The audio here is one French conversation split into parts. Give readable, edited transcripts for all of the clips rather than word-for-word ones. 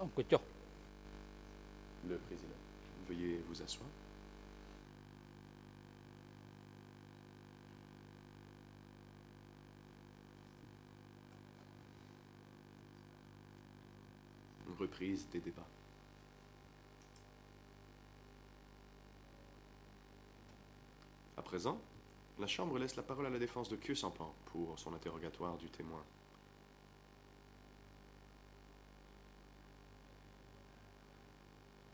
그렇죠. Le président. Veuillez vous asseoir. Reprise des débats. À présent, la Chambre laisse la parole à la défense de Khieu Samphan pour son interrogatoire du témoin.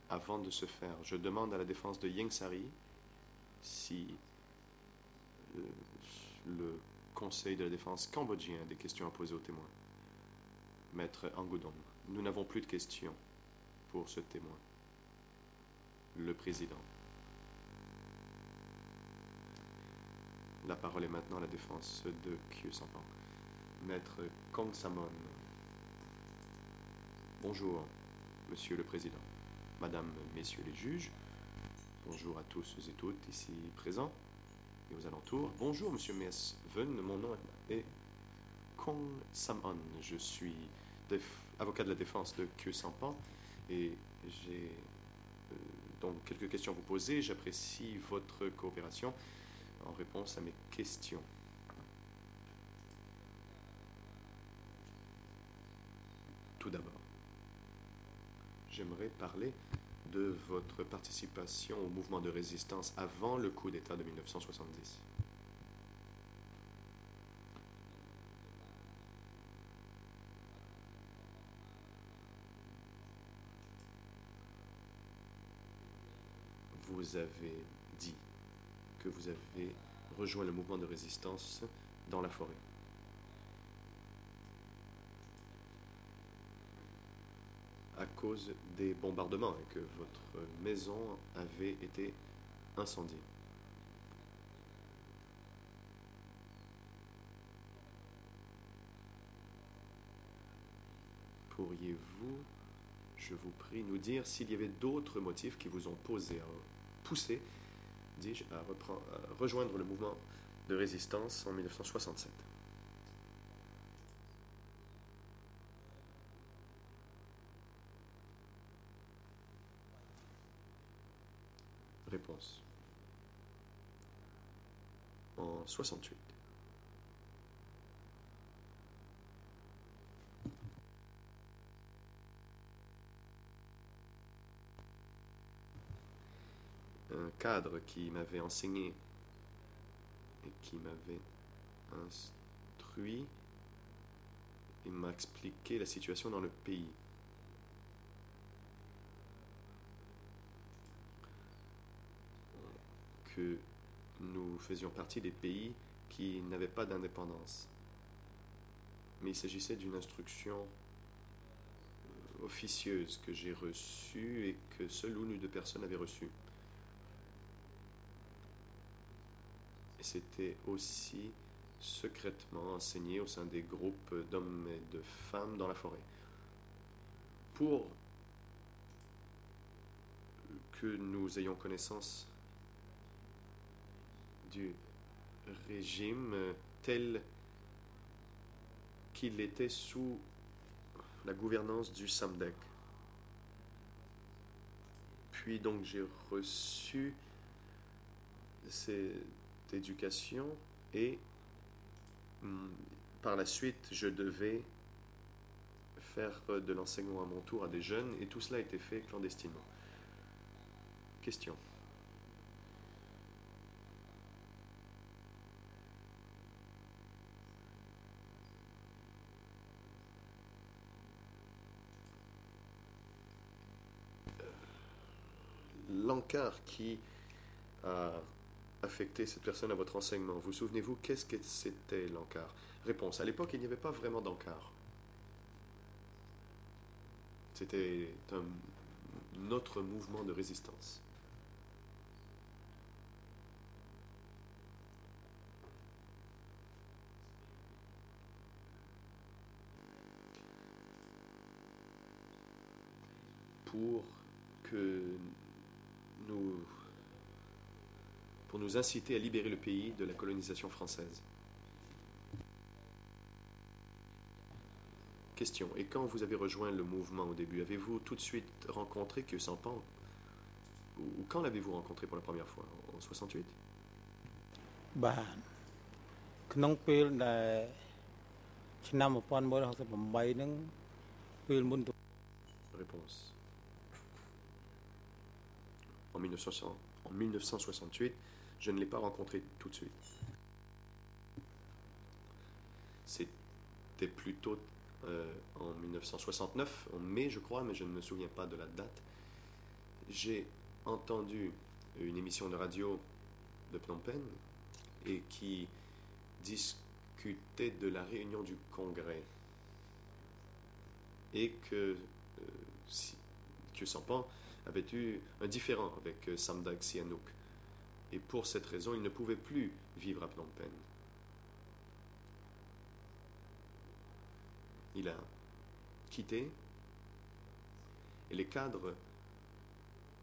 Avant de se faire, je demande à la défense de Ieng Sary si le Conseil de la défense cambodgien a des questions à poser au témoin. Maître Angoudong, nous n'avons plus de questions pour ce témoin. Le président. La parole est maintenant à la défense de Khieu Samphan. Maître Kong Samon. Bonjour, Monsieur le Président, Madame, Messieurs les juges. Bonjour à tous et toutes ici présents et aux alentours. Bonjour, Monsieur Mies Ven, mon nom est Kong Samon. Je suis avocat de la défense de Khieu Samphan et j'ai donc quelques questions à vous poser. J'apprécie votre coopération en réponse à mes questions. Tout d'abord, j'aimerais parler de votre participation au mouvement de résistance avant le coup d'État de 1970. Vous avez dit que vous avez rejoint le mouvement de résistance dans la forêt. À cause des bombardements et que votre maison avait été incendiée. Pourriez-vous, je vous prie, nous dire s'il y avait d'autres motifs qui vous ont poussé, dis-je, à rejoindre le mouvement de résistance en 1967? Réponse. En 68. Un cadre qui m'avait enseigné et qui m'avait instruit et m'a expliqué la situation dans le pays. Que nous faisions partie des pays qui n'avaient pas d'indépendance. Mais il s'agissait d'une instruction officieuse que j'ai reçue et que seule une ou deux personnes avaient reçue. Et c'était aussi secrètement enseigné au sein des groupes d'hommes et de femmes dans la forêt. Pour que nous ayons connaissance du régime tel qu'il était sous la gouvernance du Samdech. Puis donc j'ai reçu cette éducation et par la suite je devais faire de l'enseignement à mon tour à des jeunes et tout cela a été fait clandestinement. Question. L'encart qui a affecté cette personne à votre enseignement, vous souvenez-vous qu'est-ce que c'était l'encart? Réponse. À l'époque, il n'y avait pas vraiment d'encart. C'était un autre mouvement de résistance. Que nous, pour nous inciter à libérer le pays de la colonisation française. Question. Et quand vous avez rejoint le mouvement au début, avez-vous tout de suite rencontré Khieu Samphan? Ou quand l'avez-vous rencontré pour la première fois? En 68? បាទក្នុងពេលដែលឆ្នាំ1968ហ្នឹងពេលមុនទៅ Réponse. En 1968, je ne l'ai pas rencontré tout de suite. C'était plutôt en 1969, en mai je crois, mais je ne me souviens pas de la date. J'ai entendu une émission de radio de Phnom Penh et qui discutait de la réunion du Congrès et que Khieu Samphan avait eu un différend avec Samdech Sihanouk. Et pour cette raison, il ne pouvait plus vivre à Phnom Penh. Il a quitté et les cadres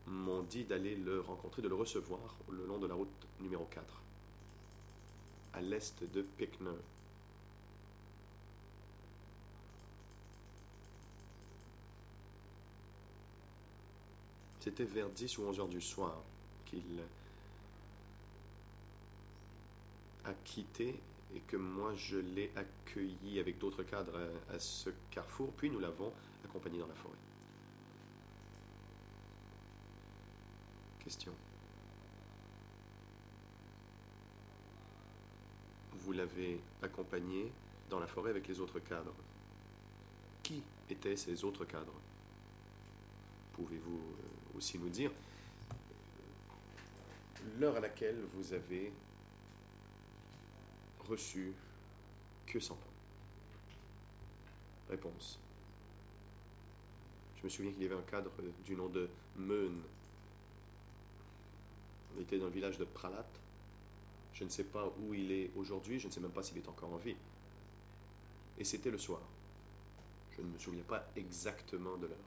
m'ont dit d'aller le rencontrer, de le recevoir le long de la route numéro 4, à l'est de Pic Neur. C'était vers 10 ou 11 heures du soir qu'il a quitté et que moi je l'ai accueilli avec d'autres cadres à ce carrefour, puis nous l'avons accompagné dans la forêt. Question. Vous l'avez accompagné dans la forêt avec les autres cadres. Qui étaient ces autres cadres? Pouvez-vous aussi nous dire l'heure à laquelle vous avez reçu Khieu Samphan? Réponse. Je me souviens qu'il y avait un cadre du nom de Meun. On était dans le village de Pralat. Je ne sais pas où il est aujourd'hui, je ne sais même pas s'il est encore en vie. Et c'était le soir. Je ne me souviens pas exactement de l'heure.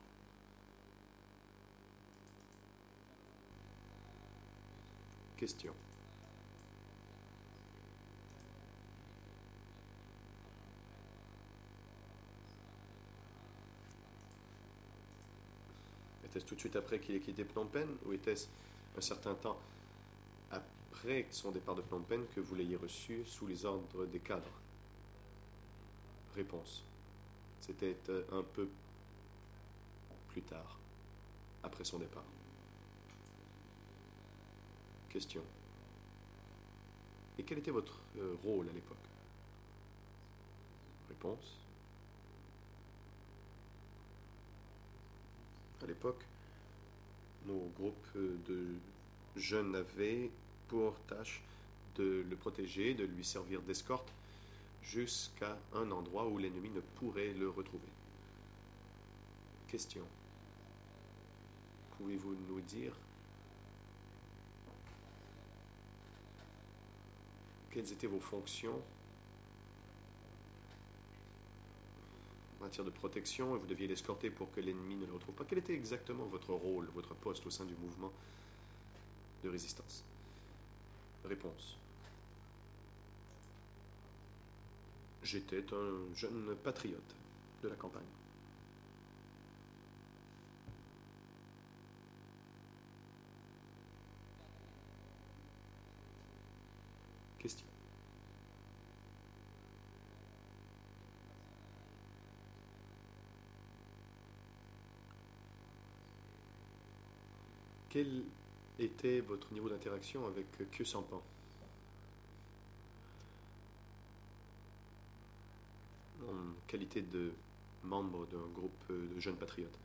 Question. Était-ce tout de suite après qu'il ait quitté Phnom Penh ou était-ce un certain temps après son départ de Phnom Penh que vous l'ayez reçu sous les ordres des cadres? Réponse. C'était un peu plus tard, après son départ. Question. Et quel était votre rôle à l'époque? Réponse. À l'époque, nos groupes de jeunes avaient pour tâche de le protéger, de lui servir d'escorte jusqu'à un endroit où l'ennemi ne pourrait le retrouver. Question. Pouvez-vous nous dire quelles étaient vos fonctions en matière de protection? Vous deviez l'escorter pour que l'ennemi ne le retrouve pas. Quel était exactement votre rôle, votre poste au sein du mouvement de résistance? Réponse. J'étais un jeune patriote de la campagne. Question. Quel était votre niveau d'interaction avec Khieu Samphan? En qualité de membre d'un groupe de jeunes patriotes?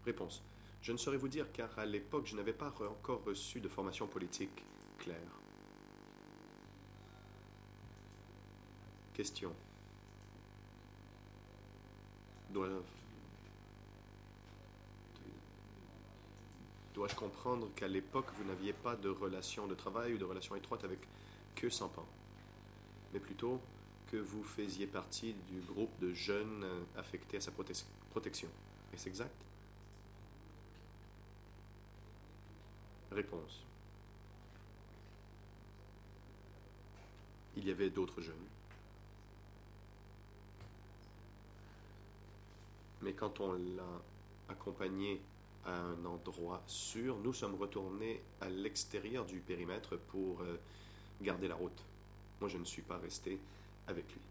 Réponse. Je ne saurais vous dire car à l'époque je n'avais pas encore reçu de formation politique claire. Question. Dois-je comprendre qu'à l'époque vous n'aviez pas de relation de travail ou de relation étroite avec Khieu Samphan, mais plutôt que vous faisiez partie du groupe de jeunes affectés à sa protection? Est-ce exact? Réponse. Il y avait d'autres jeunes. Mais quand on l'a accompagné à un endroit sûr, nous sommes retournés à l'extérieur du périmètre pour garder la route. Moi, je ne suis pas resté avec lui.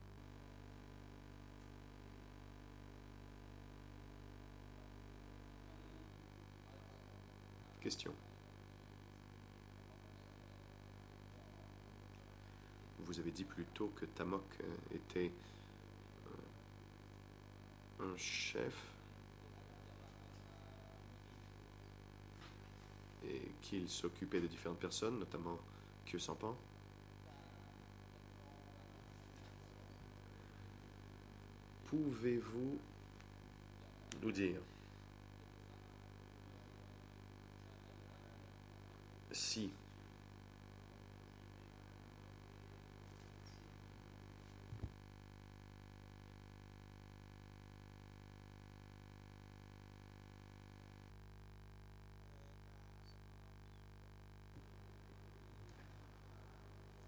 Question. Vous avez dit plus tôt que Tamok était un chef et qu'il s'occupait de différentes personnes, notamment Khieu Samphan. Pouvez-vous nous dire si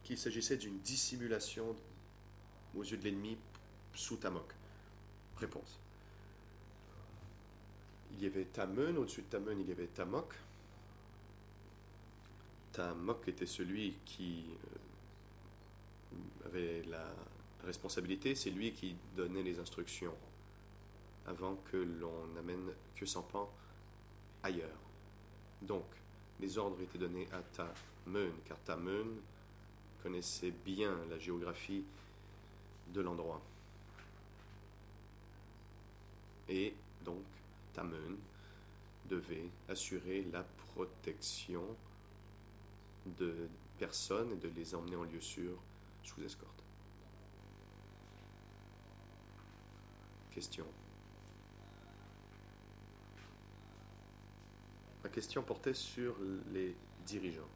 qu'il s'agissait d'une dissimulation aux yeux de l'ennemi sous Tamok? Réponse. Il y avait Tamun, au-dessus de Tamun, il y avait Tamok. Tamok était celui qui avait la responsabilité, c'est lui qui donnait les instructions avant que l'on amène Khieu Samphan ailleurs. Donc, les ordres étaient donnés à Tamun, car Tamun connaissait bien la géographie de l'endroit. Et donc, Tamun devait assurer la protection de personnes et de les emmener en lieu sûr sous escorte. Question. Ma question portait sur les dirigeants.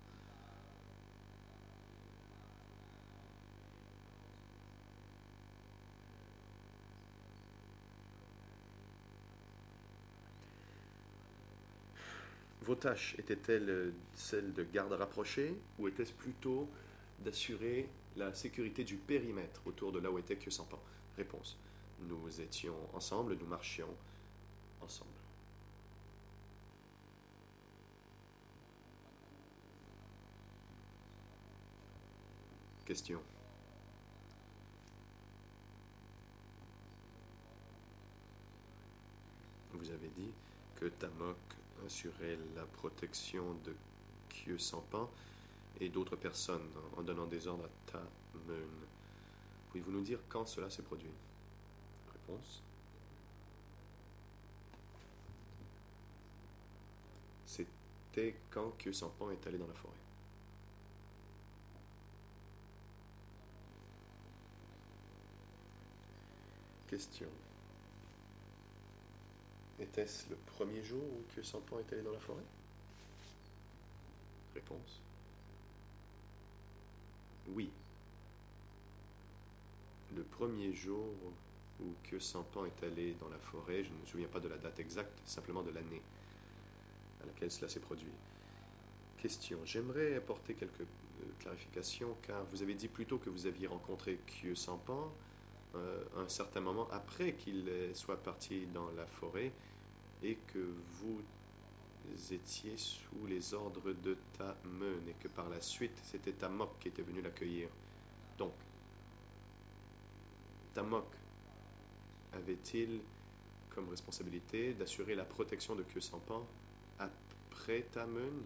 Vos tâches étaient-elles celles de garde rapprochée ou était-ce plutôt d'assurer la sécurité du périmètre autour de là où était Khieu Samphan? Réponse. Nous étions ensemble, nous marchions ensemble. Question. Vous avez dit que Tamok assurait la protection de Khieu Samphan et d'autres personnes en donnant des ordres à Tamun. Pouvez-vous nous dire quand cela s'est produit? Réponse. C'était quand Khieu Samphan est allé dans la forêt. Question. Était-ce le premier jour où Khieu Samphan est allé dans la forêt? Réponse. Oui. Le premier jour où Khieu Samphan est allé dans la forêt, je ne me souviens pas de la date exacte, simplement de l'année à laquelle cela s'est produit. Question. J'aimerais apporter quelques clarifications, car vous avez dit plus tôt que vous aviez rencontré Khieu Samphan un certain moment après qu'il soit parti dans la forêt et que vous étiez sous les ordres de Tamun et que par la suite c'était Tamok qui était venu l'accueillir. Donc, Tamok avait-il comme responsabilité d'assurer la protection de Khieu Samphan après Tamun?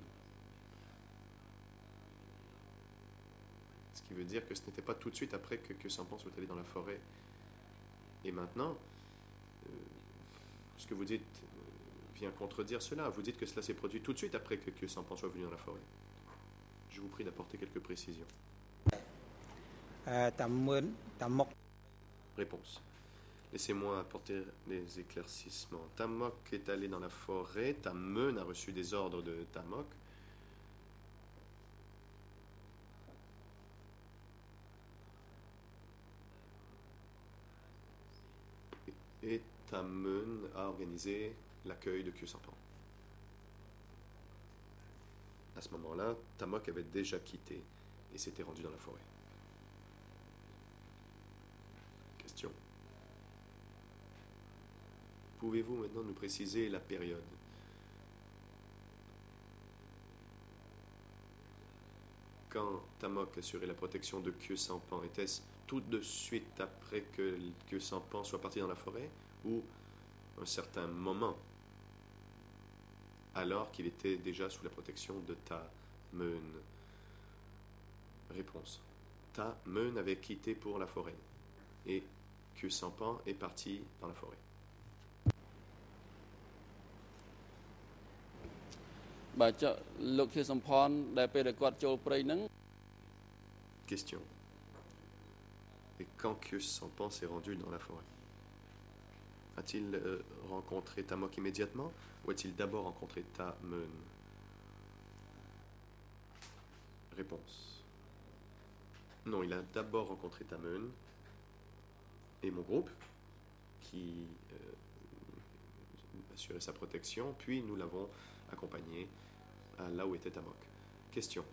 Ce qui veut dire que ce n'était pas tout de suite après que Khieu Samphan soit allé dans la forêt. Et maintenant, ce que vous dites vient contredire cela. Vous dites que cela s'est produit tout de suite après que Khieu Samphan soit venu dans la forêt. Je vous prie d'apporter quelques précisions. Tamok. Réponse. Laissez-moi apporter les éclaircissements. Tamok est allé dans la forêt. Tamun a reçu des ordres de Tamok. Et Tamun a organisé l'accueil de Khieu Samphan. À ce moment-là, Tamok avait déjà quitté et s'était rendu dans la forêt. Question. Pouvez-vous maintenant nous préciser la période? Quand Tamok assurait la protection de Khieu Sampan, était-ce tout de suite après que Khieu Sampan soit parti dans la forêt ou un certain moment alors qu'il était déjà sous la protection de Ta Meun? Réponse. Ta Meun avait quitté pour la forêt et Khieu Sampan est parti dans la forêt. Question. Et quand Khieu Sampan s'est rendu dans la forêt, a-t-il rencontré Tamok immédiatement ou a-t-il d'abord rencontré Ta Meun? Réponse. Non, il a d'abord rencontré Ta Meun et mon groupe qui assurait sa protection, puis nous l'avons accompagné à là où était Tamok. Question.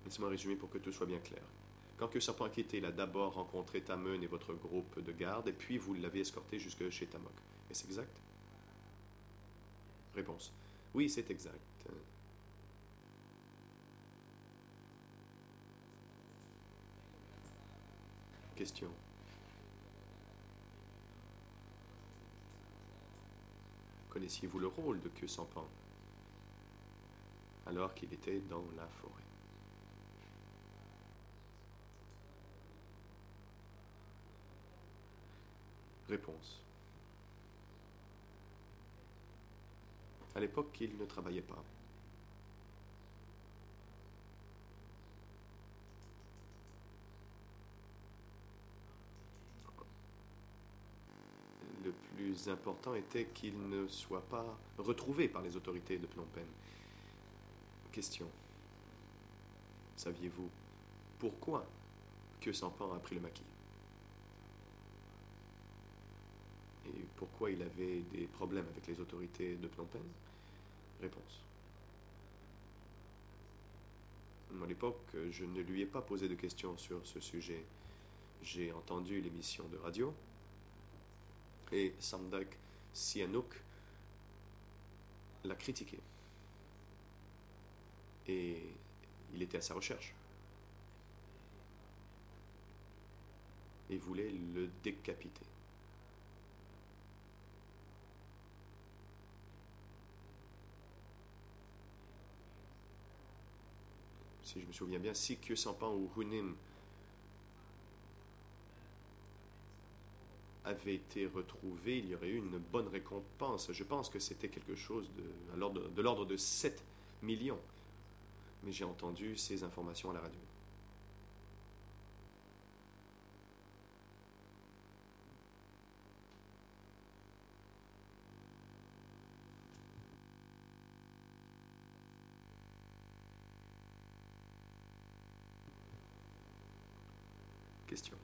Laissez-moi résumer pour que tout soit bien clair. Quand Khieu Sampan a quitté, il a d'abord rencontré Ta Meun et votre groupe de garde, et puis vous l'avez escorté jusque chez Tamok. Est-ce exact? Réponse. Oui, c'est exact. Question. Connaissiez-vous le rôle de Khieu Sampan alors qu'il était dans la forêt? Réponse. À l'époque, il ne travaillait pas. Le plus important était qu'il ne soit pas retrouvé par les autorités de Phnom Penh. Question. Saviez-vous pourquoi Khieu Sampan a pris le maquis? Et pourquoi il avait des problèmes avec les autorités de Phnom Penh? Réponse. À l'époque, je ne lui ai pas posé de questions sur ce sujet. J'ai entendu l'émission de radio et Samdak Sihanouk l'a critiqué. Et il était à sa recherche. Et voulait le décapiter. Si je me souviens bien, si Khieu Sampan ou Hunim avait été retrouvé, il y aurait eu une bonne récompense. Je pense que c'était quelque chose de l'ordre de 7 millions. Mais j'ai entendu ces informations à la radio. Question.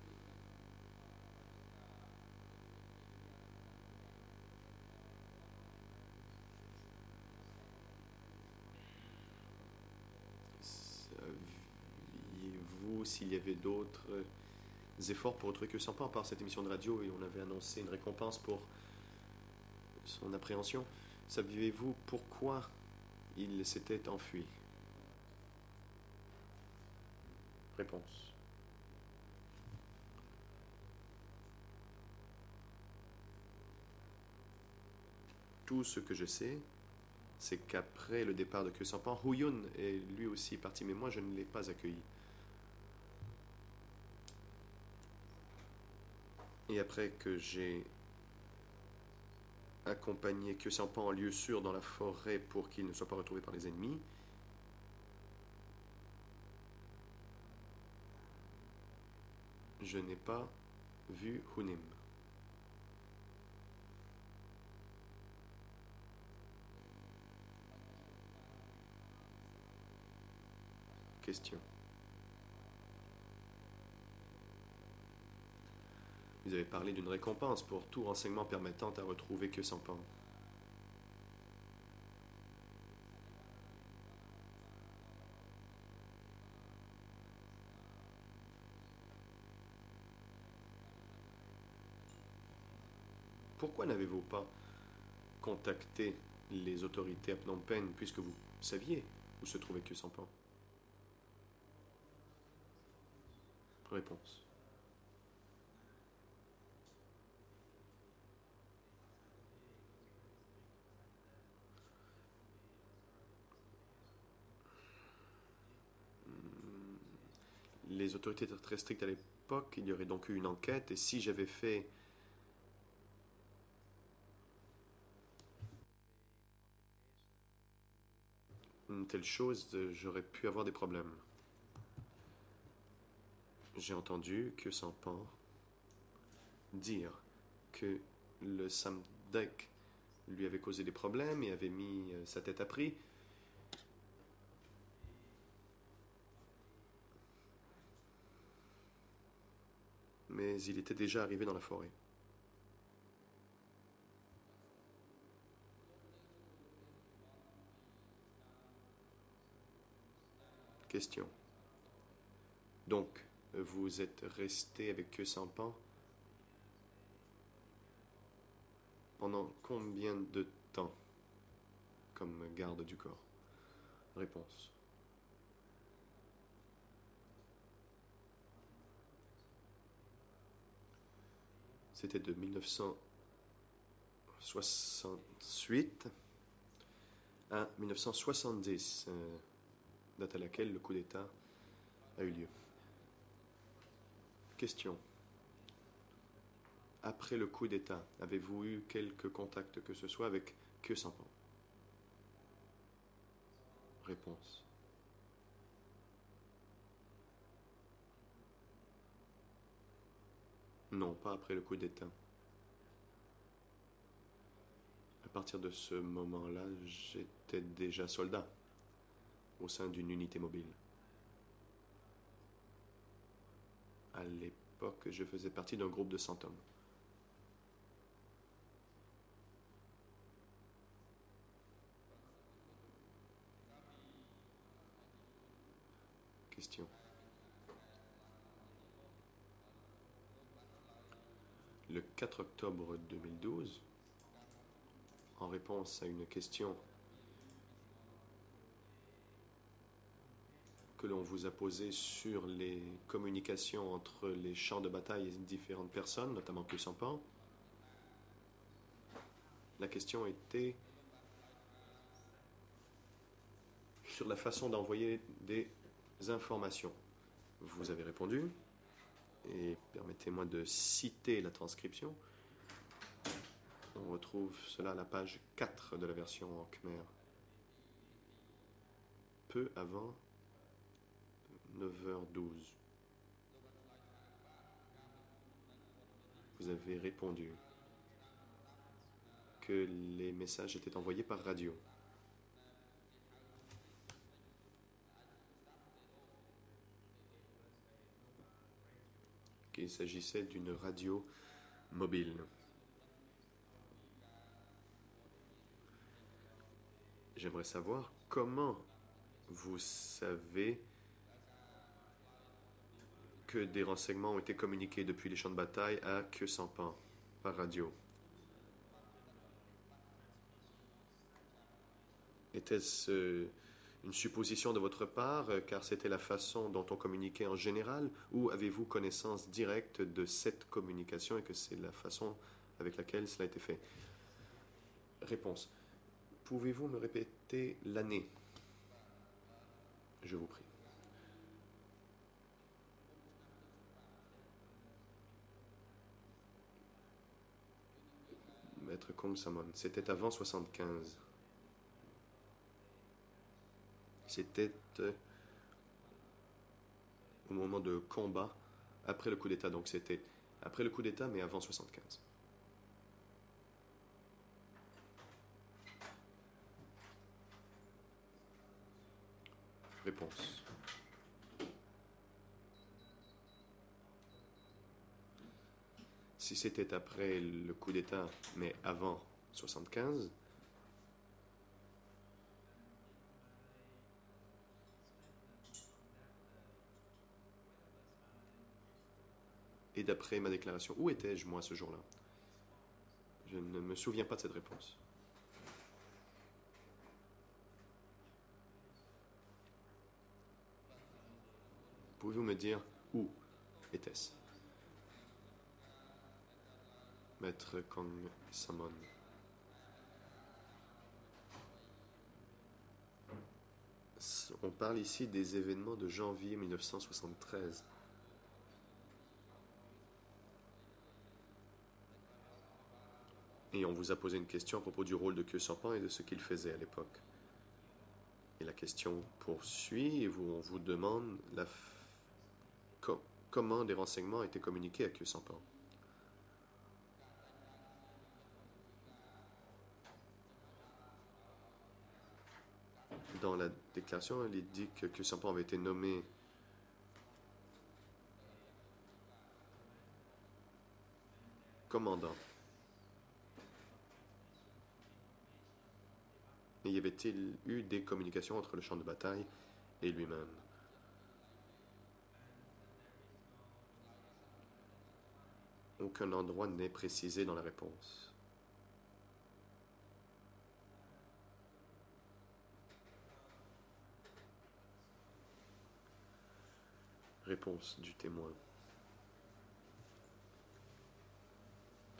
Saviez-vous s'il y avait d'autres efforts pour retrouver Khieu Sampan par cette émission de radio et on avait annoncé une récompense pour son appréhension? Saviez-vous pourquoi il s'était enfui? Réponse. Tout ce que je sais, c'est qu'après le départ de Khieu Sampan, Huyun est lui aussi parti, mais moi je ne l'ai pas accueilli. Et après que j'ai accompagné Khieu Sampan en lieu sûr dans la forêt pour qu'il ne soit pas retrouvé par les ennemis, je n'ai pas vu Hunim. Question. Vous avez parlé d'une récompense pour tout renseignement permettant à retrouver Khieu Sampan. Pourquoi n'avez-vous pas contacté les autorités à Phnom Penh puisque vous saviez où se trouvait Khieu Samphan? Réponse. Les autorités étaient très strictes à l'époque, il y aurait donc eu une enquête, et si j'avais fait une telle chose, j'aurais pu avoir des problèmes. J'ai entendu Khieu Samphan dire que le Samdech lui avait causé des problèmes et avait mis sa tête à prix. Mais il était déjà arrivé dans la forêt. Question. Donc, vous êtes resté avec Khieu Samphan pendant combien de temps comme garde du corps? Réponse. C'était de 1968 à 1970, date à laquelle le coup d'État a eu lieu. Question. Après le coup d'État, avez-vous eu quelques contacts que ce soit avec Khieu Samphan? Réponse. Non, pas après le coup d'État. À partir de ce moment-là, j'étais déjà soldat au sein d'une unité mobile. À l'époque, je faisais partie d'un groupe de 100 hommes. Question. Le 4 octobre 2012, en réponse à une question que l'on vous a posée sur les communications entre les champs de bataille et différentes personnes, notamment Khieu Samphan, la question était sur la façon d'envoyer des informations. Vous avez répondu, et permettez-moi de citer la transcription. On retrouve cela à la page 4 de la version en Khmer. Peu avant 9h12. Vous avez répondu que les messages étaient envoyés par radio. Qu'il s'agissait d'une radio mobile. J'aimerais savoir comment vous savez que des renseignements ont été communiqués depuis les champs de bataille à Khieu Samphan par radio. Était-ce une supposition de votre part, car c'était la façon dont on communiquait en général, ou avez-vous connaissance directe de cette communication et que c'est la façon avec laquelle cela a été fait? Réponse. Pouvez-vous me répéter l'année? Je vous prie. Maître Kong Samon, c'était avant 75. C'était au moment de combat après le coup d'État. Donc c'était après le coup d'État, mais avant 75. Réponse. Si c'était après le coup d'État, mais avant 75, et d'après ma déclaration, où étais-je moi ce jour-là? Je ne me souviens pas de cette réponse. Pouvez-vous me dire où était-ce? Maître Kong Samon. On parle ici des événements de janvier 1973. Et on vous a posé une question à propos du rôle de Khieu Samphan et de ce qu'il faisait à l'époque. Et la question poursuit et on vous demande comment des renseignements étaient communiqués à Khieu Samphan. Dans la déclaration, il est dit que Khieu Samphan avait été nommé commandant. Et y avait-il eu des communications entre le champ de bataille et lui-même? Aucun endroit n'est précisé dans la réponse. Réponse du témoin.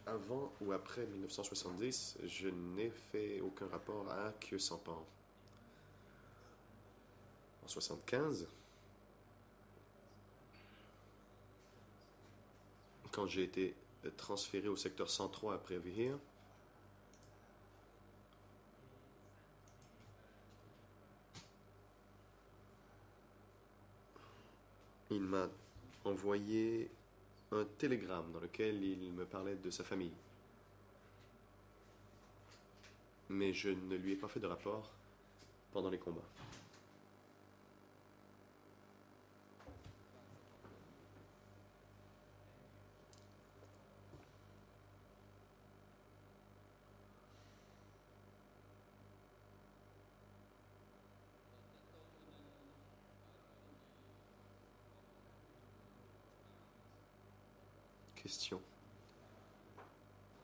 Avant ou après 1970, je n'ai fait aucun rapport à Khieu Samphan. En 1975, quand j'ai été transféré au secteur 103 après Vihir, il m'a envoyé un télégramme dans lequel il me parlait de sa famille. Mais je ne lui ai pas fait de rapport pendant les combats. Question.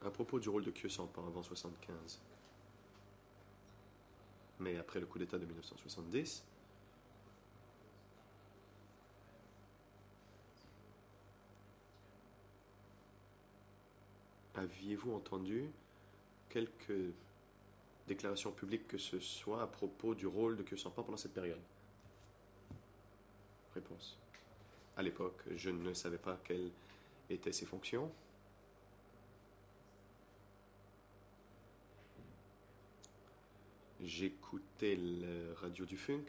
À propos du rôle de Khieu Samphan avant 1975, mais après le coup d'État de 1970, aviez-vous entendu quelques déclarations publiques que ce soit à propos du rôle de Khieu Samphan pendant cette période? Réponse. À l'époque, je ne savais pas quelles étaient ses fonctions. J'écoutais la radio du Funk.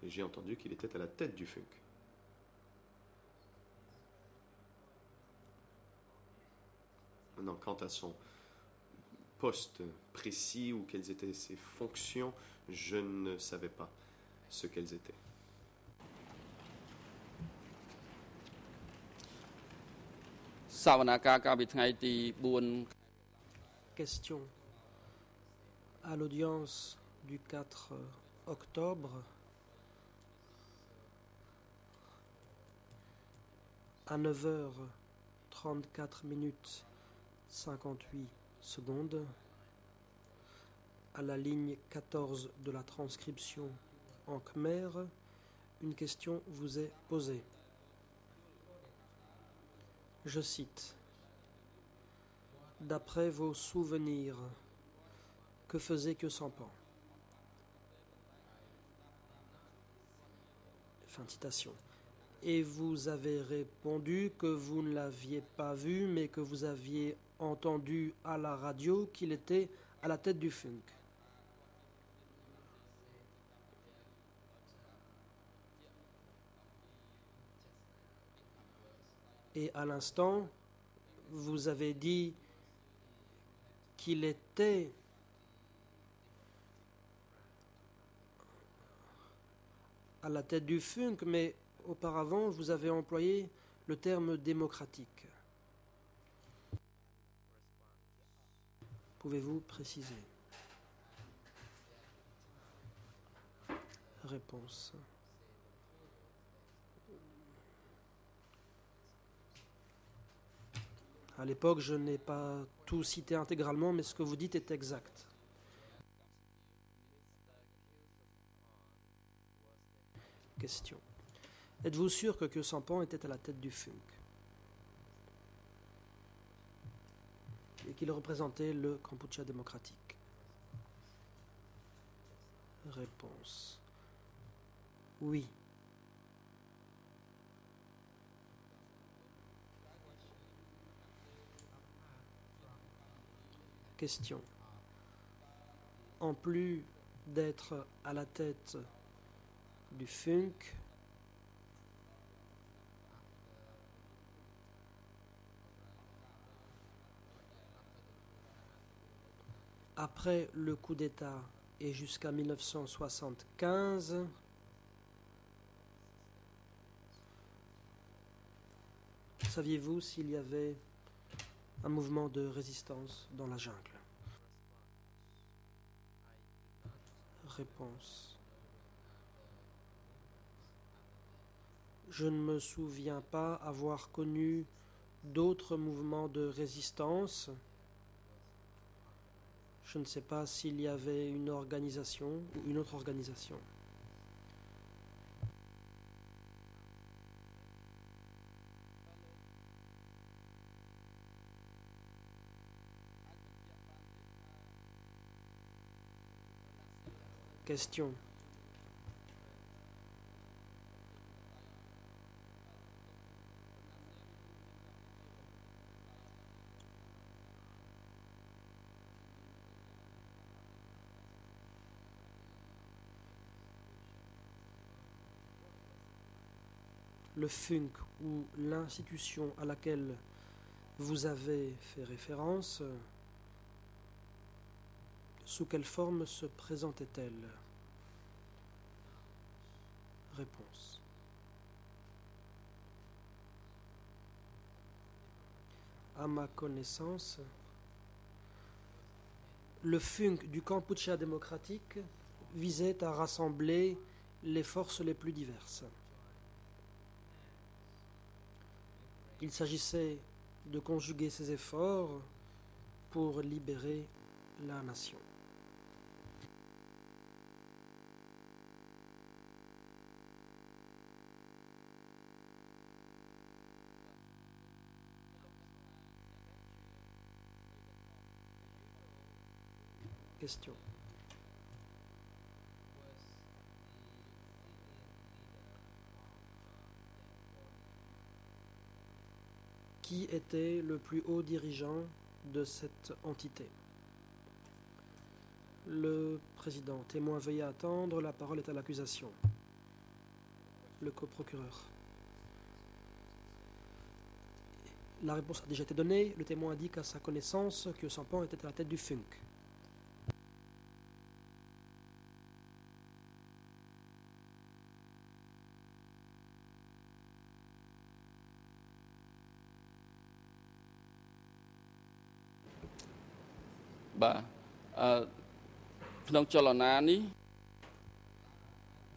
Et j'ai entendu qu'il était à la tête du Funk. Non, quant à son poste précis ou quelles étaient ses fonctions, je ne savais pas ce qu'elles étaient. Question. À l'audience du 4 octobre, à 9h34 minutes 58 secondes, à la ligne 14 de la transcription en khmer, une question vous est posée. Je cite. D'après vos souvenirs, que faisait Khieu Samphan? Fin de citation. Et vous avez répondu que vous ne l'aviez pas vu, mais que vous aviez entendu à la radio qu'il était à la tête du Funk. Et à l'instant, vous avez dit qu'il était à la tête du Funk, mais auparavant, vous avez employé le terme démocratique. Pouvez-vous préciser? Réponse. À l'époque, je n'ai pas tout cité intégralement, mais ce que vous dites est exact. Question. Êtes-vous sûr que Khieu Samphan était à la tête du FUNK et qu'il représentait le Kampuchea démocratique? Réponse. Oui. Question. En plus d'être à la tête du FUNK, après le coup d'État et jusqu'à 1975, saviez-vous s'il y avait un mouvement de résistance dans la jungle? Réponse. Je ne me souviens pas avoir connu d'autres mouvements de résistance. Je ne sais pas s'il y avait une organisation ou une autre organisation. Question. Le FUNK ou l'institution à laquelle vous avez fait référence, sous quelle forme se présentait-elle? Réponse. À ma connaissance, le FUNK du Kampuchea démocratique visait à rassembler les forces les plus diverses. Il s'agissait de conjuguer ses efforts pour libérer la nation. Question. Qui était le plus haut dirigeant de cette entité? Le président. Témoin, veuillez attendre. La parole est à l'accusation. Le coprocureur. La réponse a déjà été donnée. Le témoin indique à sa connaissance que Samphan était à la tête du FUNK.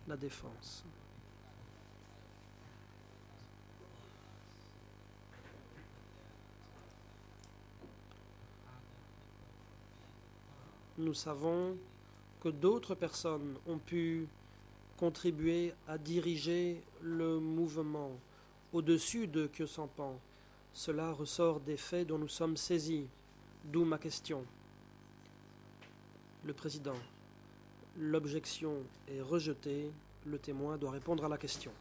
La défense. Nous savons que d'autres personnes ont pu contribuer à diriger le mouvement au-dessus de Khieu Samphan. Cela ressort des faits dont nous sommes saisis, d'où ma question. Le président. L'objection est rejetée. Le témoin doit répondre à la question.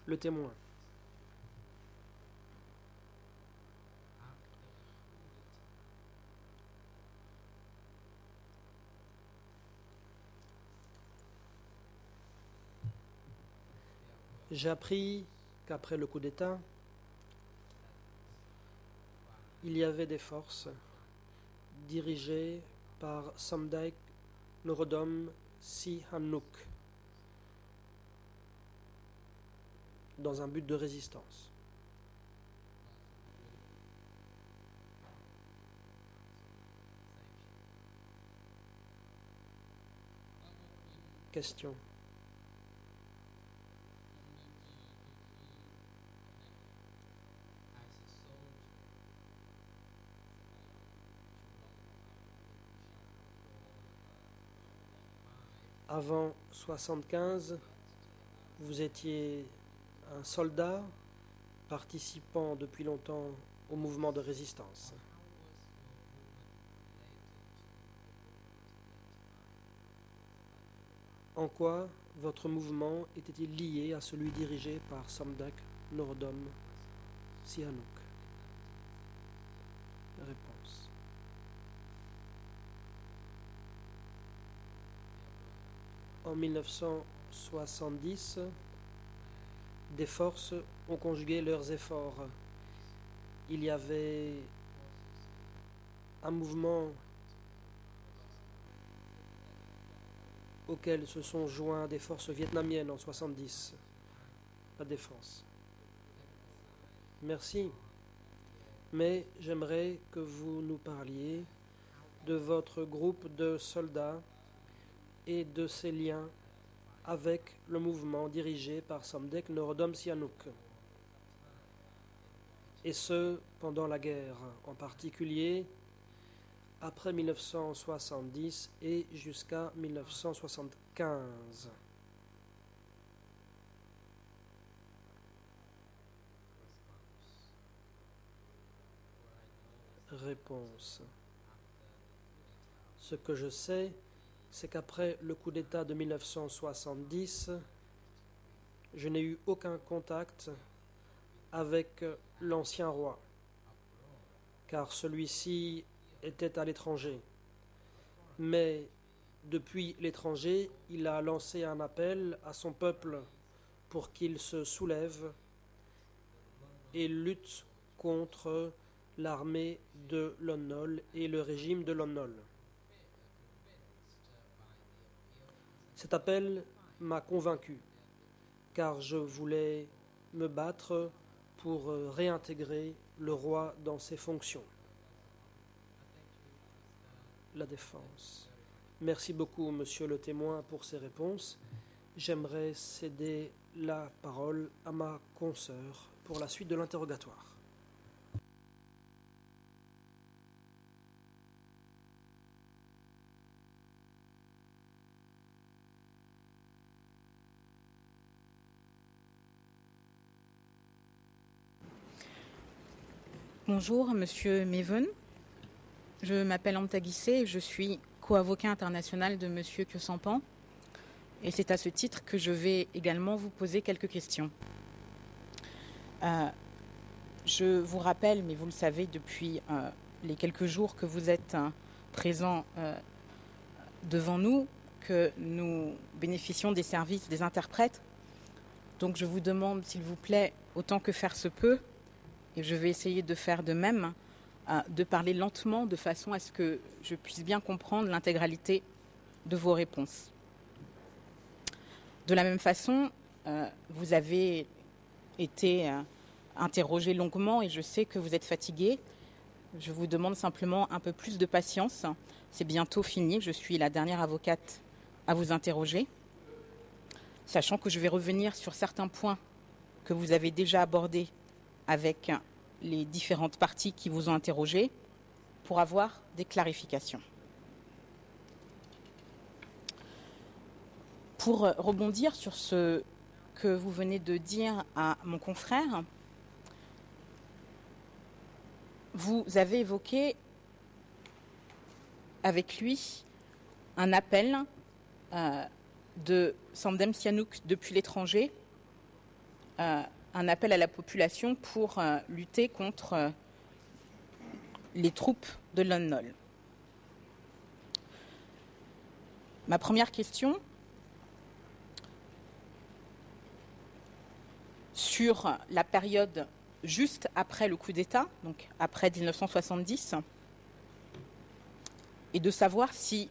Le témoin. J'ai appris qu'après le coup d'État, il y avait des forces dirigées par Somdek Norodom Sihanouk dans un but de résistance. Question. Avant 75, vous étiez un soldat participant depuis longtemps au mouvement de résistance. En quoi votre mouvement était-il lié à celui dirigé par Samdech Norodom Sihanouk? Réponse. En 1970, des forces ont conjugué leurs efforts. Il y avait un mouvement auquel se sont joints des forces vietnamiennes en 70, la défense. Merci. Mais j'aimerais que vous nous parliez de votre groupe de soldats et de ses liens avec le mouvement dirigé par Samdech Norodom Sihanouk. Et ce, pendant la guerre, en particulier après 1970 et jusqu'à 1975. Réponse. Ce que je sais, c'est qu'après le coup d'État de 1970, je n'ai eu aucun contact avec l'ancien roi, car celui-ci était à l'étranger. Mais depuis l'étranger, il a lancé un appel à son peuple pour qu'il se soulève et lutte contre l'armée de Lon Nol et le régime de Lon Nol. Cet appel m'a convaincu, car je voulais me battre pour réintégrer le roi dans ses fonctions. La défense. Merci beaucoup, monsieur le témoin, pour ces réponses. J'aimerais céder la parole à ma consoeur pour la suite de l'interrogatoire. Bonjour, Monsieur Meven. Je m'appelle Amta Guissé et je suis co-avocat international de Monsieur Kyosampan. Et c'est à ce titre que je vais également vous poser quelques questions. Je vous rappelle, mais vous le savez depuis les quelques jours que vous êtes présent devant nous, que nous bénéficions des services des interprètes. Donc je vous demande, s'il vous plaît, autant que faire se peut, et je vais essayer de faire de même, de parler lentement de façon à ce que je puisse bien comprendre l'intégralité de vos réponses. De la même façon, vous avez été interrogé longuement et je sais que vous êtes fatigué. Je vous demande simplement un peu plus de patience. C'est bientôt fini. Je suis la dernière avocate à vous interroger. Sachant que je vais revenir sur certains points que vous avez déjà abordés avec les différentes parties qui vous ont interrogé pour avoir des clarifications. Pour rebondir sur ce que vous venez de dire à mon confrère, vous avez évoqué avec lui un appel de Samdech Sihanouk depuis l'étranger, un appel à la population pour lutter contre les troupes de Lon Nol. Ma première question sur la période juste après le coup d'État, donc après 1970, et de savoir si,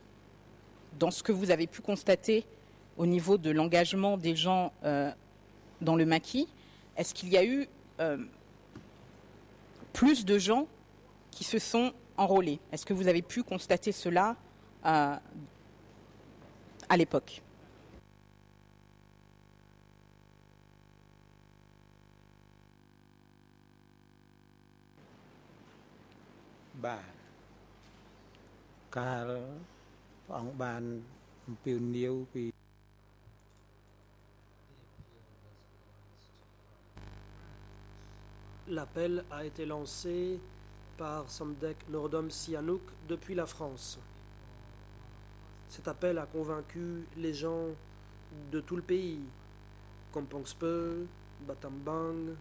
dans ce que vous avez pu constater au niveau de l'engagement des gens dans le maquis, est-ce qu'il y a eu plus de gens qui se sont enrôlés? Est-ce que vous avez pu constater cela à l'époque? Bah, car ông ban អំពាវនាវពី L'appel a été lancé par Samdech Norodom Sihanouk depuis la France. Cet appel a convaincu les gens de tout le pays, Kampongspeu, Battambang.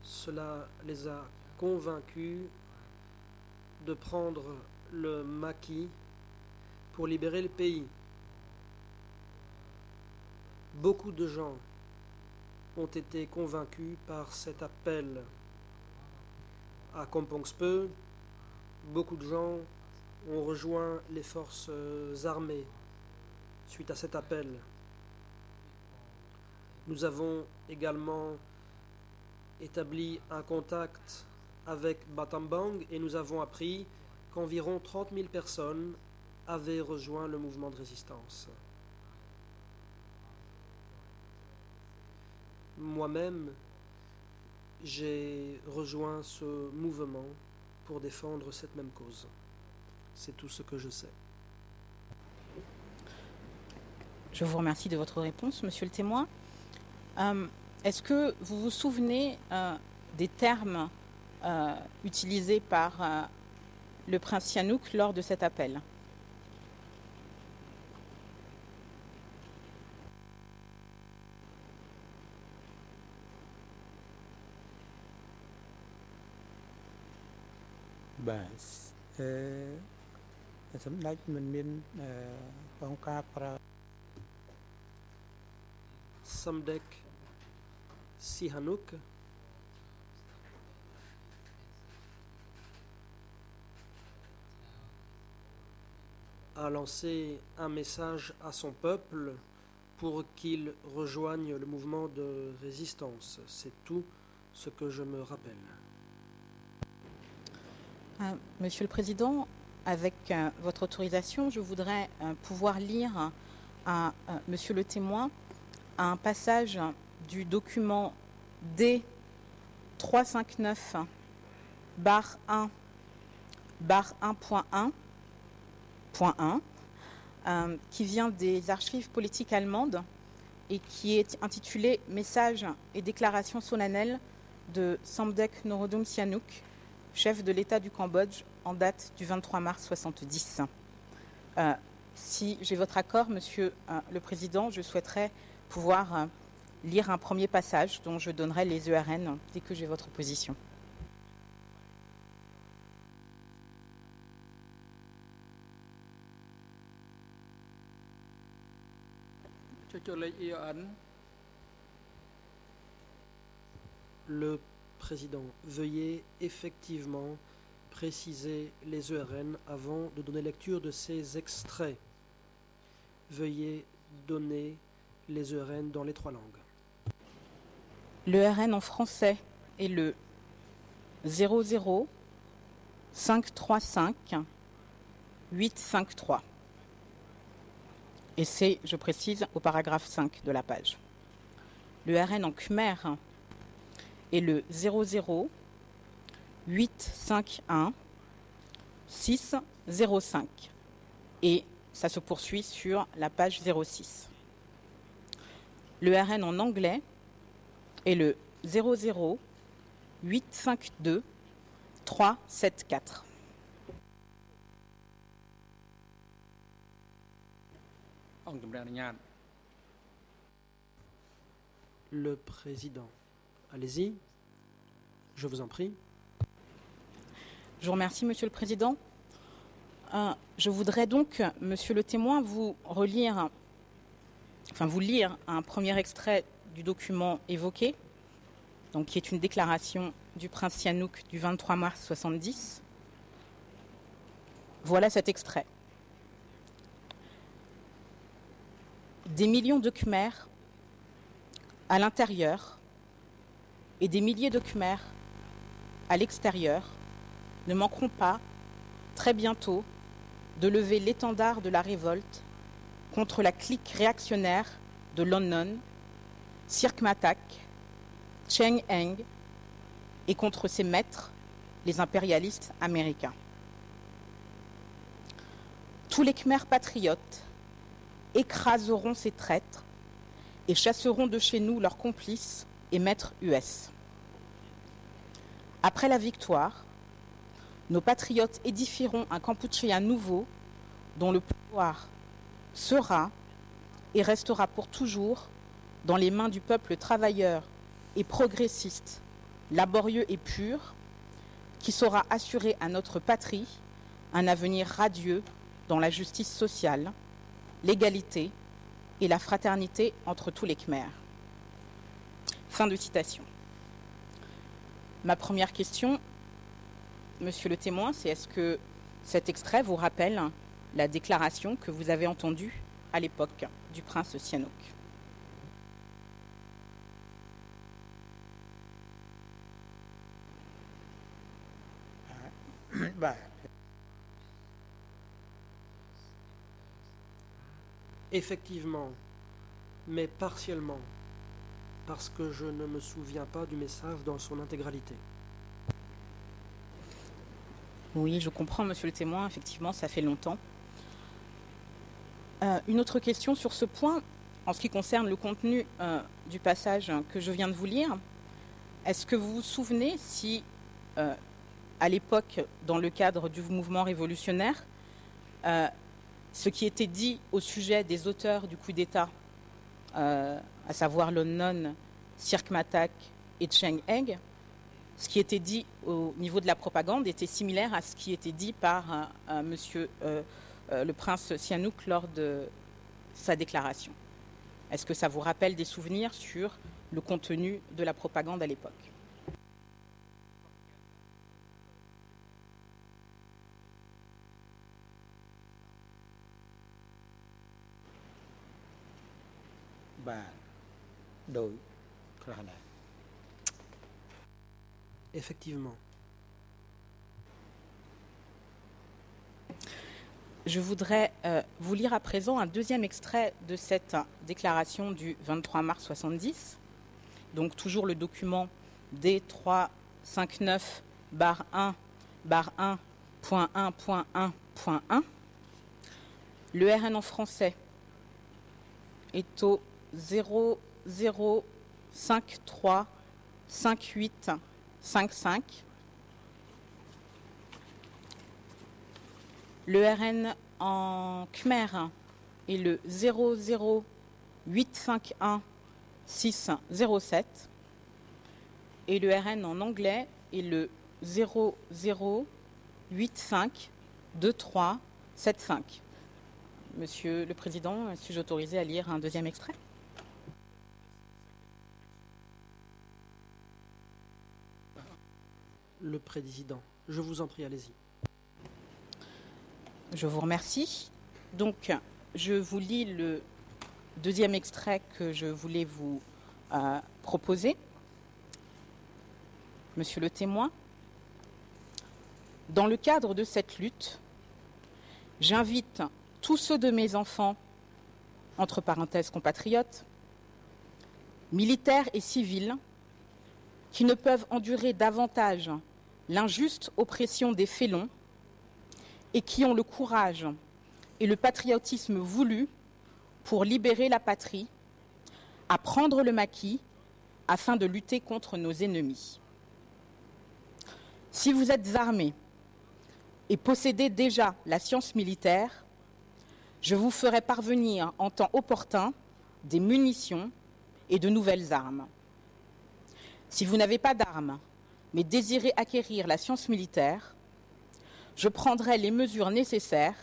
Cela les a convaincus de prendre le maquis pour libérer le pays. Beaucoup de gens ont été convaincus par cet appel. À Kampongspeu, beaucoup de gens ont rejoint les forces armées suite à cet appel. Nous avons également établi un contact avec Battambang et nous avons appris qu'environ 30 000 personnes avaient rejoint le mouvement de résistance. Moi-même, j'ai rejoint ce mouvement pour défendre cette même cause. C'est tout ce que je sais. Je vous remercie de votre réponse, monsieur le témoin. Est-ce que vous vous souvenez des termes utilisés par le prince Sihanouk lors de cet appel ? Samdech Sihanouk a lancé un message à son peuple pour qu'il rejoigne le mouvement de résistance. C'est tout ce que je me rappelle. Monsieur le Président, avec votre autorisation, je voudrais pouvoir lire à monsieur le témoin un passage du document D359 barre 1 barre 1.1 qui vient des archives politiques allemandes et qui est intitulé « Message et déclaration solennelle de Samdech Norodom Sihanouk, chef de l'État du Cambodge, en date du 23 mars 1970. Si j'ai votre accord, Monsieur le Président, je souhaiterais pouvoir lire un premier passage dont je donnerai les ERN dès que j'ai votre position. Le Président, veuillez effectivement préciser les ERN avant de donner lecture de ces extraits. Veuillez donner les ERN dans les 3 langues. L'ERN en français est le 00 535 853. Et c'est, je précise, au paragraphe 5 de la page. L'ERN en khmer est le 00 851 605. Et ça se poursuit sur la page 06. L'ERN en anglais est le 00 852 374. Le Président, allez-y, je vous en prie. Je vous remercie, Monsieur le Président. Je voudrais donc, Monsieur le témoin, vous lire un premier extrait du document évoqué, donc qui est une déclaration du prince Sihanouk du 23 mars 1970. Voilà cet extrait. Des millions de Khmers à l'intérieur et des milliers de Khmers à l'extérieur ne manqueront pas, très bientôt, de lever l'étendard de la révolte contre la clique réactionnaire de Lon Non, Sirk Matak, Cheng Eng et contre ses maîtres, les impérialistes américains. tous les Khmers patriotes écraseront ces traîtres et chasseront de chez nous leurs complices et maîtres US. Après la victoire, nos patriotes édifieront un Kampuchea nouveau dont le pouvoir sera et restera pour toujours dans les mains du peuple travailleur et progressiste, laborieux et pur, qui saura assurer à notre patrie un avenir radieux dans la justice sociale, l'égalité et la fraternité entre tous les Khmers. Fin de citation. Ma première question, Monsieur le témoin, c'est est-ce que cet extrait vous rappelle la déclaration que vous avez entendue à l'époque du prince Sihanouk? Effectivement, mais partiellement, parce que je ne me souviens pas du message dans son intégralité. Oui, je comprends, monsieur le témoin. Effectivement, ça fait longtemps. Une autre question sur ce point, en ce qui concerne le contenu du passage que je viens de vous lire. Est-ce que vous vous souvenez si, à l'époque, dans le cadre du mouvement révolutionnaire, ce qui était dit au sujet des auteurs du coup d'État, à savoir Lon Non, Sirk Matak et Cheng Heng, ce qui était dit au niveau de la propagande était similaire à ce qui était dit par monsieur le prince Sihanouk lors de sa déclaration. Est-ce que ça vous rappelle des souvenirs sur le contenu de la propagande à l'époque? Effectivement. Je voudrais vous lire à présent un deuxième extrait de cette déclaration du 23 mars 70. Donc toujours le document D359-1-1.1.1.1. Le RN en français est au 00535855. Le RN en khmer est le 00851-607 et le RN en anglais est le 00852375. Monsieur le Président, suis-je autorisé à lire un deuxième extrait? Le Président, je vous en prie, allez-y. Je vous remercie. Donc, je vous lis le deuxième extrait que je voulais vous proposer. Monsieur le témoin, dans le cadre de cette lutte, j'invite tous ceux de mes enfants, entre parenthèses compatriotes, militaires et civils, qui ne peuvent endurer davantage l'injuste oppression des félons et qui ont le courage et le patriotisme voulu pour libérer la patrie, à prendre le maquis afin de lutter contre nos ennemis. Si vous êtes armés et possédez déjà la science militaire, je vous ferai parvenir en temps opportun des munitions et de nouvelles armes. Si vous n'avez pas d'armes, mais désirez acquérir la science militaire, je prendrai les mesures nécessaires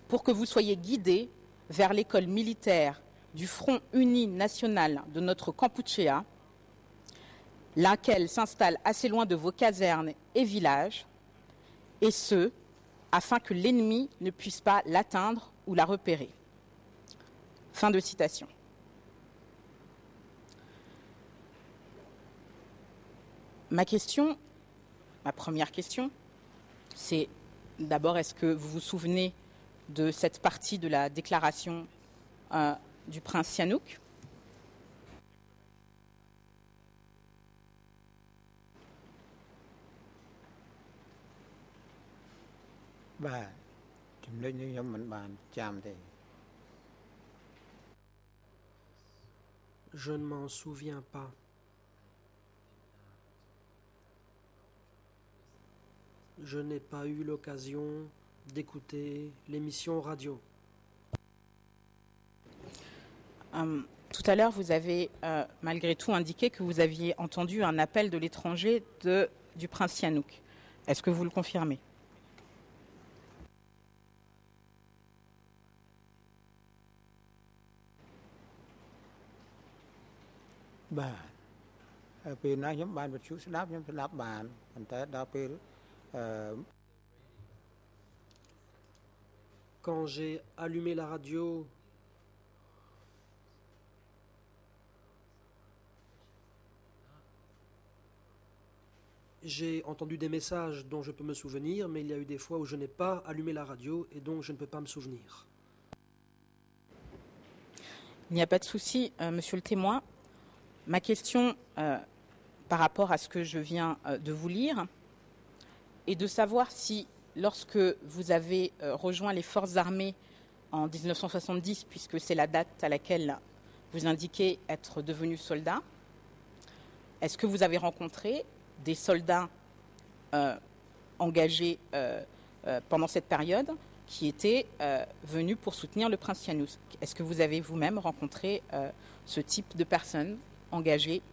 pour que vous soyez guidés vers l'école militaire du Front uni national de notre Kampuchea, laquelle s'installe assez loin de vos casernes et villages, et ce, afin que l'ennemi ne puisse pas l'atteindre ou la repérer. Fin de citation. Ma première question, c'est d'abord, est-ce que vous vous souvenez de cette partie de la déclaration du prince Sihanouk? ចំណុចនេះខ្ញុំមិនបានចាំទេ Je ne m'en souviens pas. Je n'ai pas eu l'occasion d'écouter l'émission radio. Tout à l'heure, vous avez malgré tout indiqué que vous aviez entendu un appel de l'étranger du prince Sihanouk. Est-ce que vous le confirmez? Quand j'ai allumé la radio, j'ai entendu des messages dont je peux me souvenir, mais il y a eu des fois où je n'ai pas allumé la radio et donc je ne peux pas me souvenir. Il n'y a pas de souci, monsieur le témoin. Ma question par rapport à ce que je viens de vous lire est de savoir si, lorsque vous avez rejoint les forces armées en 1970, puisque c'est la date à laquelle vous indiquez être devenu soldat, est-ce que vous avez rencontré des soldats engagés pendant cette période qui étaient venus pour soutenir le prince Sihanouk? Est-ce que vous avez vous-même rencontré ce type de personnes engagées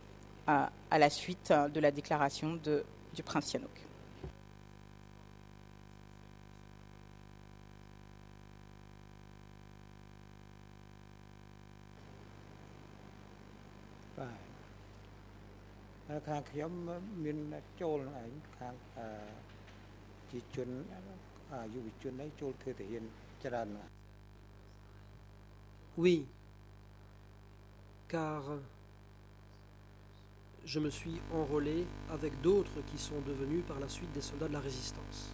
à la suite de la déclaration du prince Sihanouk? Oui, car je me suis enrôlé avec d'autres qui sont devenus par la suite des soldats de la résistance.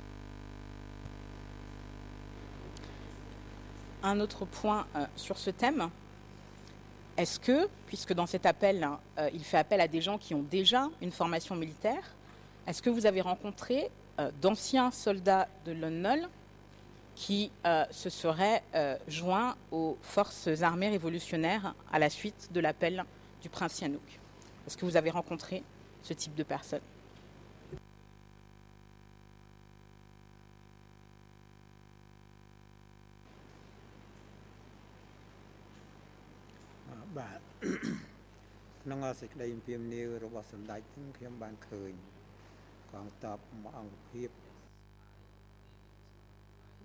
Un autre point sur ce thème, est-ce que, puisque dans cet appel, il fait appel à des gens qui ont déjà une formation militaire, est-ce que vous avez rencontré d'anciens soldats de Lon Nol qui se seraient joints aux forces armées révolutionnaires à la suite de l'appel du prince Sihanouk? Est-ce que vous avez rencontré ce type de personnes?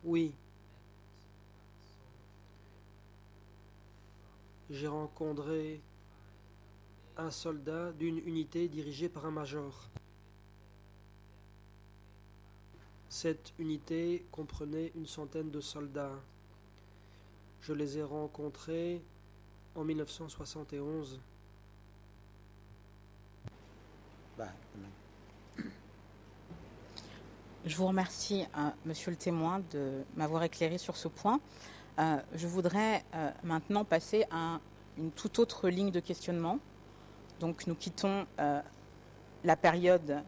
Oui. J'ai rencontré un soldat d'une unité dirigée par un major. Cette unité comprenait une centaine de soldats. Je les ai rencontrés en 1971. Je vous remercie, monsieur le témoin, de m'avoir éclairé sur ce point. Je voudrais maintenant passer à une toute autre ligne de questionnement. Donc nous quittons la période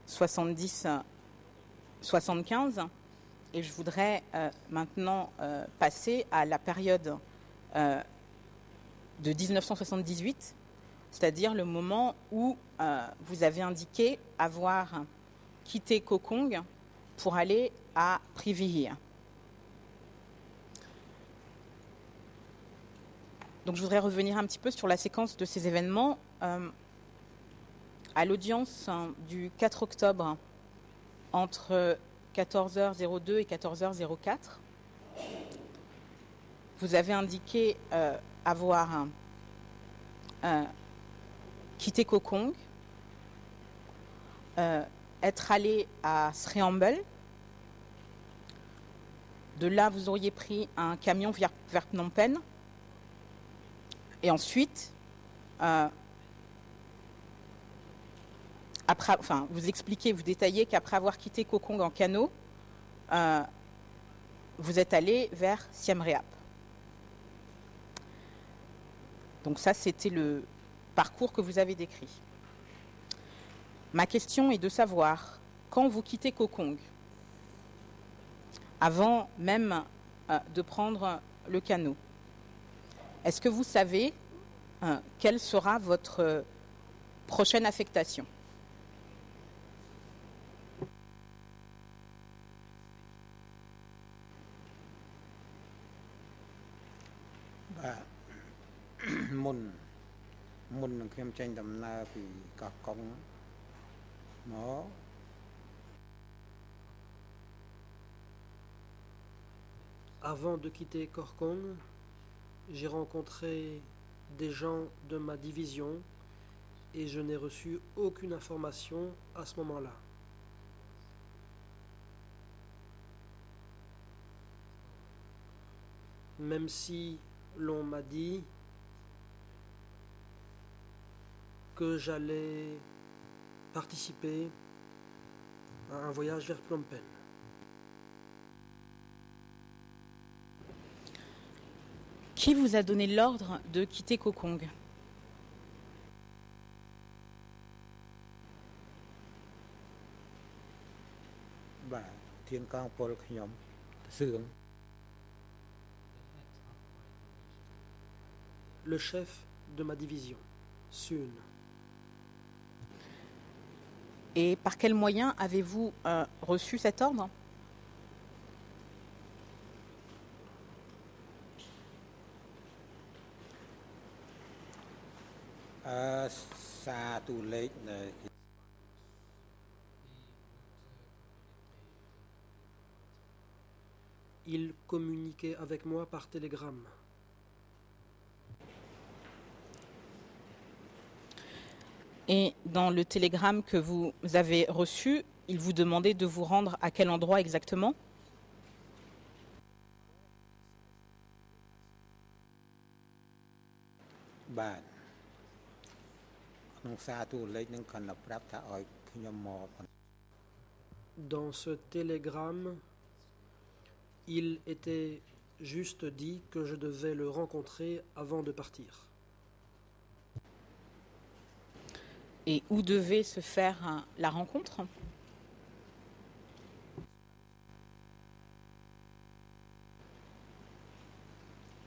70-75 et je voudrais maintenant passer à la période de 1978, c'est-à-dire le moment où vous avez indiqué avoir quitté Kokong pour aller à Privihir. Donc je voudrais revenir un petit peu sur la séquence de ces événements. À l'audience du 4 octobre, entre 14h02 et 14h04, vous avez indiqué avoir quitté Kokong, être allé à Sri Ambel. De là, vous auriez pris un camion vers Phnom Penh. Et ensuite, vous expliquez, vous détaillez qu'après avoir quitté Kokong en canot, vous êtes allé vers Siem Reap. Donc ça, c'était le parcours que vous avez décrit. Ma question est de savoir, quand vous quittez Kokong, avant même de prendre le canot. Est-ce que vous savez quelle sera votre prochaine affectation? Bah, មុននឹងខ្ញុំចេញដំណើរពីកោះកុងមក Avant de quitter Korkong, j'ai rencontré des gens de ma division et je n'ai reçu aucune information à ce moment-là. Même si l'on m'a dit que j'allais participer à un voyage vers Phnom Penh. Qui vous a donné l'ordre de quitter Kokong? Bah, ធានកងពលខ្ញុំសឿង Le chef de ma division, Sun. Et par quel moyen avez-vous reçu cet ordre? Il communiquait avec moi par télégramme. Et dans le télégramme que vous avez reçu, il vous demandait de vous rendre à quel endroit exactement? Bah, ក្នុងសារទូរលេខនឹងគាត់ទៅប្រាប់ថាឲ្យខ្ញុំមក Dans ce télégramme, il était juste dit que je devais le rencontrer avant de partir. Et où devait se faire la rencontre?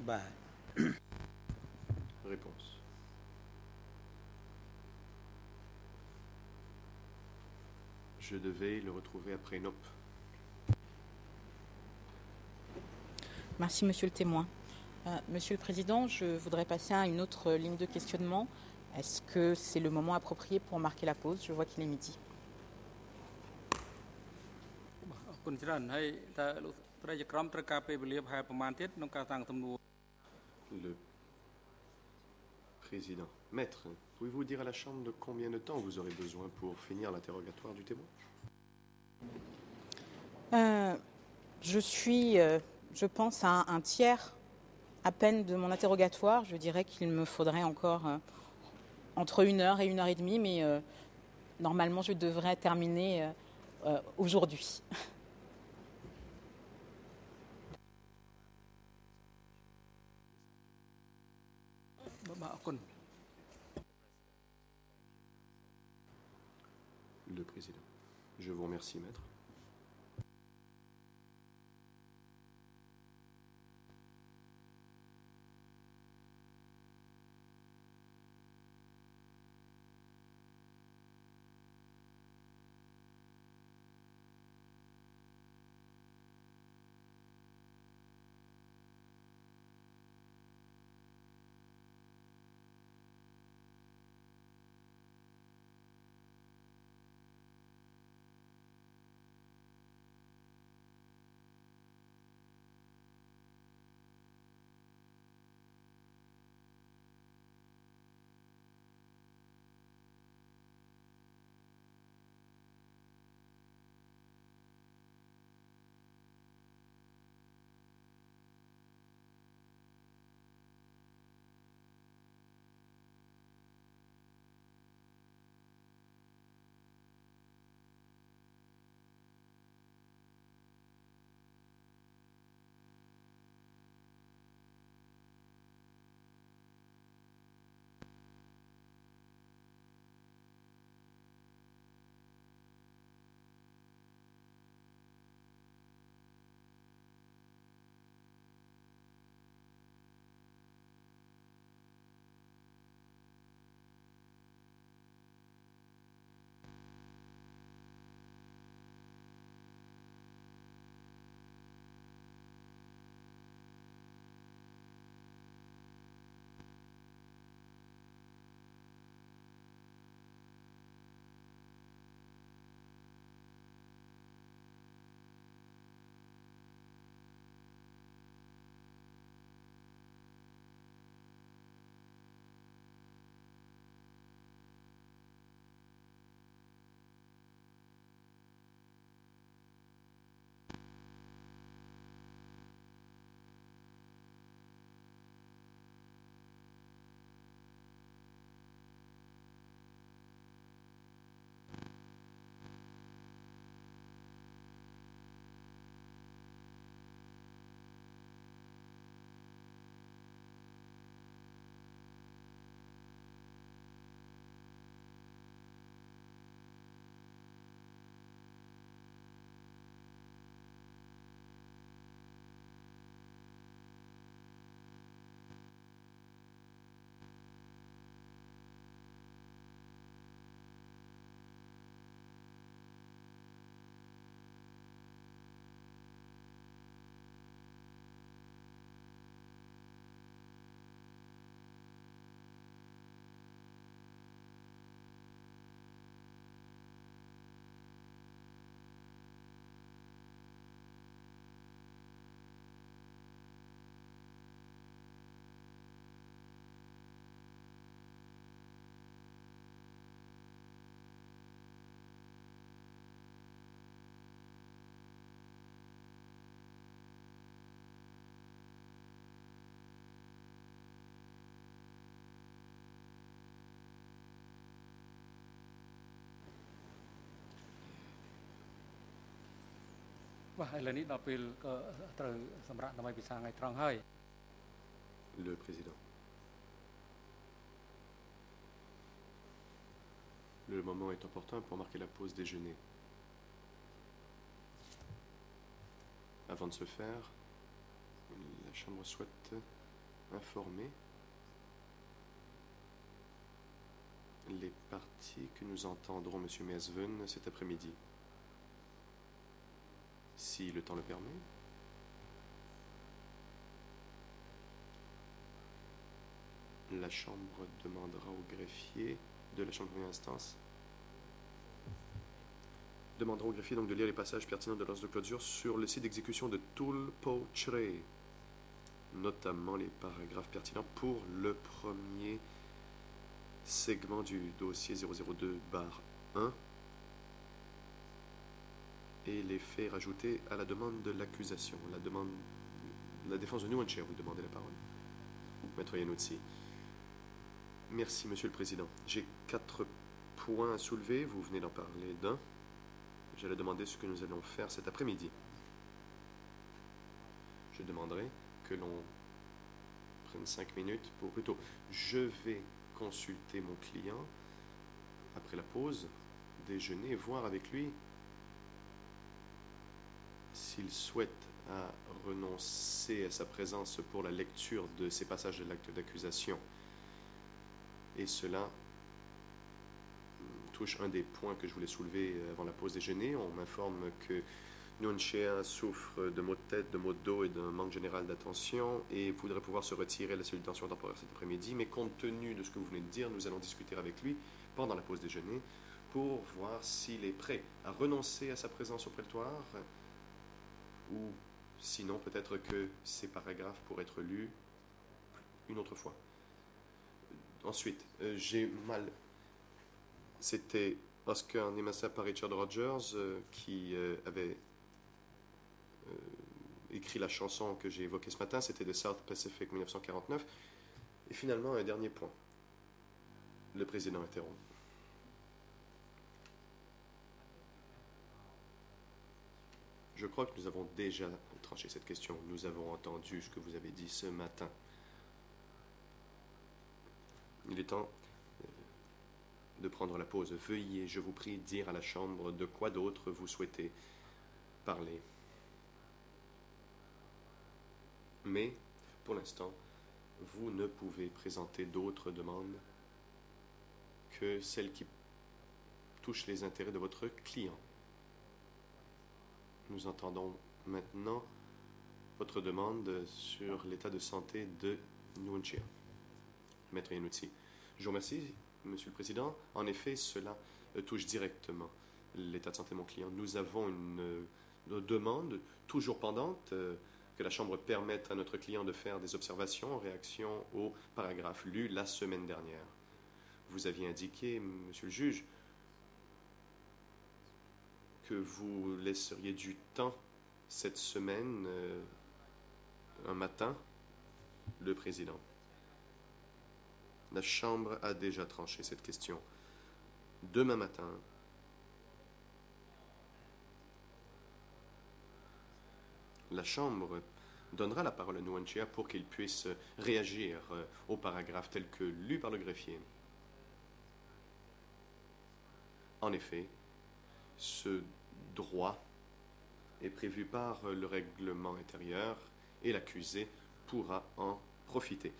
Bah, Réponse. Je devais le retrouver après Nop. Merci, Monsieur le témoin. Monsieur le Président, je voudrais passer à une autre ligne de questionnement. Est-ce que c'est le moment approprié pour marquer la pause? Je vois qu'il est midi. Le président. Maître, pouvez-vous dire à la Chambre de combien de temps vous aurez besoin pour finir l'interrogatoire du témoin? Je suis, je pense, à un tiers à peine de mon interrogatoire. Je dirais qu'il me faudrait encore entre 1 heure et 1 heure et demie, mais normalement je devrais terminer aujourd'hui. Le président. Je vous remercie, maître. Le président. Le moment est opportun pour marquer la pause déjeuner. Avant de se faire, la Chambre souhaite informer les parties que nous entendrons M. Measven cet après-midi. Si le temps le permet. La Chambre demandera au greffier de la Chambre de première instance demandera au greffier donc de lire les passages pertinents de l'ordre de clôture sur le site d'exécution de Tulpochre, notamment les paragraphes pertinents pour le premier segment du dossier 002/1 et les faits rajoutés à la demande de l'accusation. La défense de Nuance, vous demandez la parole. Maître Yanouzi. Merci, Monsieur le Président. J'ai 4 points à soulever. Vous venez d'en parler d'un. J'allais demander ce que nous allons faire cet après-midi. Je demanderai que l'on prenne 5 minutes pour... Plutôt, je vais consulter mon client après la pause, déjeuner, voir avec lui s'il souhaite renoncer à sa présence pour la lecture de ces passages de l'acte d'accusation. Et cela touche un des points que je voulais soulever avant la pause déjeuner. On m'informe que Nuanchea souffre de maux de tête, de maux de dos et d'un manque général d'attention et voudrait pouvoir se retirer à la cellule de tension temporaire cet après-midi. Mais compte tenu de ce que vous venez de dire, nous allons discuter avec lui pendant la pause déjeuner pour voir s'il est prêt à renoncer à sa présence au prétoire ou sinon peut-être que ces paragraphes pourraient être lus une autre fois. Ensuite, j'ai mal... C'était Oscar Nemassa par Richard Rogers qui avait écrit la chanson que j'ai évoquée ce matin. C'était de South Pacific 1949. Et finalement, un dernier point. Le président interrompt. Je crois que nous avons déjà tranché cette question. Nous avons entendu ce que vous avez dit ce matin. Il est temps de prendre la pause. Veuillez, je vous prie, dire à la Chambre de quoi d'autre vous souhaitez parler. Mais, pour l'instant, vous ne pouvez présenter d'autres demandes que celles qui touchent les intérêts de votre client. Nous entendons maintenant votre demande sur l'état de santé de Nuanchea. Maître Yanouzi, je vous remercie. Monsieur le Président, en effet, cela touche directement l'état de santé de mon client. Nous avons une demande toujours pendante que la Chambre permette à notre client de faire des observations en réaction au paragraphe lu la semaine dernière. Vous aviez indiqué, Monsieur le juge, que vous laisseriez du temps cette semaine, un matin, le Président. La Chambre a déjà tranché cette question. Demain matin, la Chambre donnera la parole à Nuanchea pour qu'il puisse réagir au paragraphe tel que lu par le greffier. En effet, ce droit est prévu par le règlement intérieur et l'accusé pourra en profiter.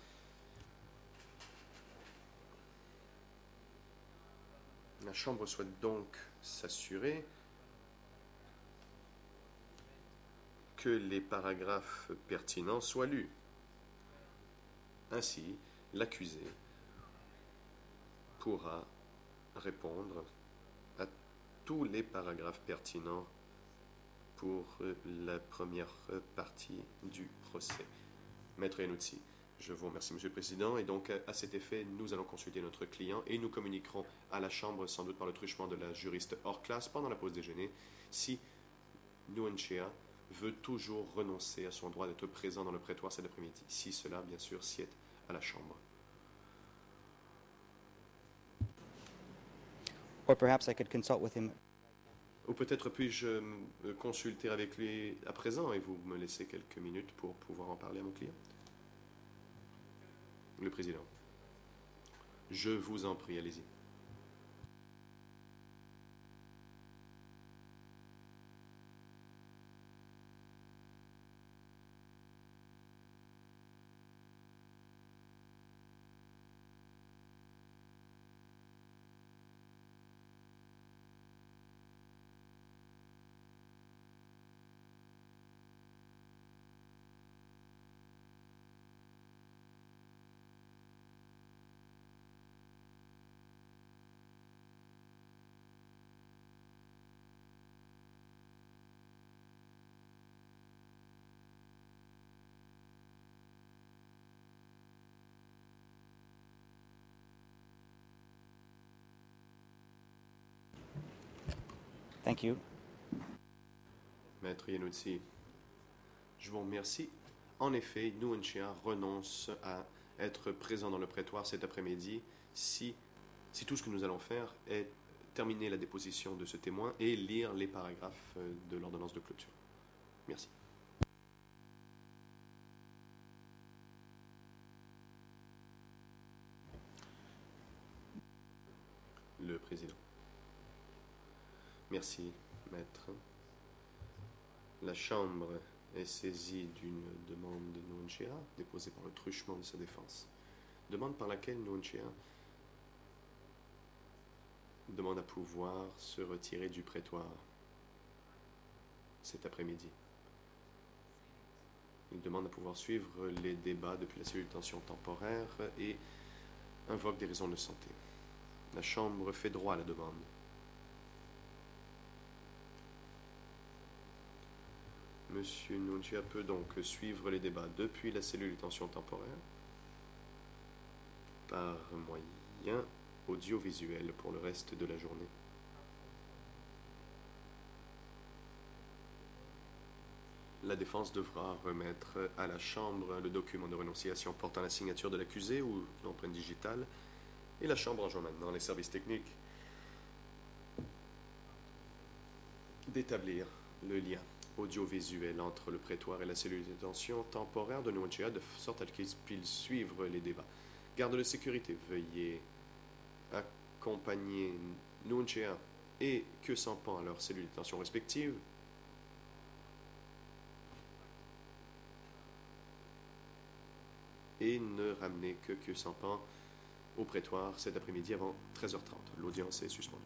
La Chambre souhaite donc s'assurer que les paragraphes pertinents soient lus. Ainsi, l'accusé pourra répondre à tous les paragraphes pertinents pour la première partie du procès. Maître Yanouzi, je vous remercie, Monsieur le Président. Et donc, à cet effet, nous allons consulter notre client et nous communiquerons à la Chambre, sans doute par le truchement de la juriste hors classe, pendant la pause déjeuner, si Nuanchea veut toujours renoncer à son droit d'être présent dans le prétoire cet après-midi. Si cela, bien sûr, sied à la Chambre. Or perhaps I could consult with him. Ou peut-être puis-je me consulter avec lui à présent et vous me laissez quelques minutes pour pouvoir en parler à mon client? Le président. Je vous en prie, allez-y. Thank you. Maître Yanoutsi, je vous remercie. En effet, Nguyen Chia renonce à être présent dans le prétoire cet après-midi si tout ce que nous allons faire est terminer la déposition de ce témoin et lire les paragraphes de l'ordonnance de clôture. Merci. Le président. Merci, maître. La Chambre est saisie d'une demande de Nguyen Chia déposée par le truchement de sa défense. Demande par laquelle Nguyen Chia demande à pouvoir se retirer du prétoire cet après-midi. Il demande à pouvoir suivre les débats depuis la cellule de détention temporaire et invoque des raisons de santé. La Chambre fait droit à la demande. Monsieur Nguyen Chia peut donc suivre les débats depuis la cellule de détention temporaire par moyen audiovisuel pour le reste de la journée. La défense devra remettre à la Chambre le document de renonciation portant la signature de l'accusé ou l'empreinte digitale, et la Chambre enjoint maintenant les services techniques d'établir le lien audiovisuel entre le prétoire et la cellule de détention temporaire de Nguyen Chia de sorte à qu'ils puissent suivre les débats. Garde de sécurité, veuillez accompagner Nguyen Chia et Que Sampan à leur cellule de détention respective. Et ne ramenez que Sampan au prétoire cet après-midi avant 13h30. L'audience est suspendue.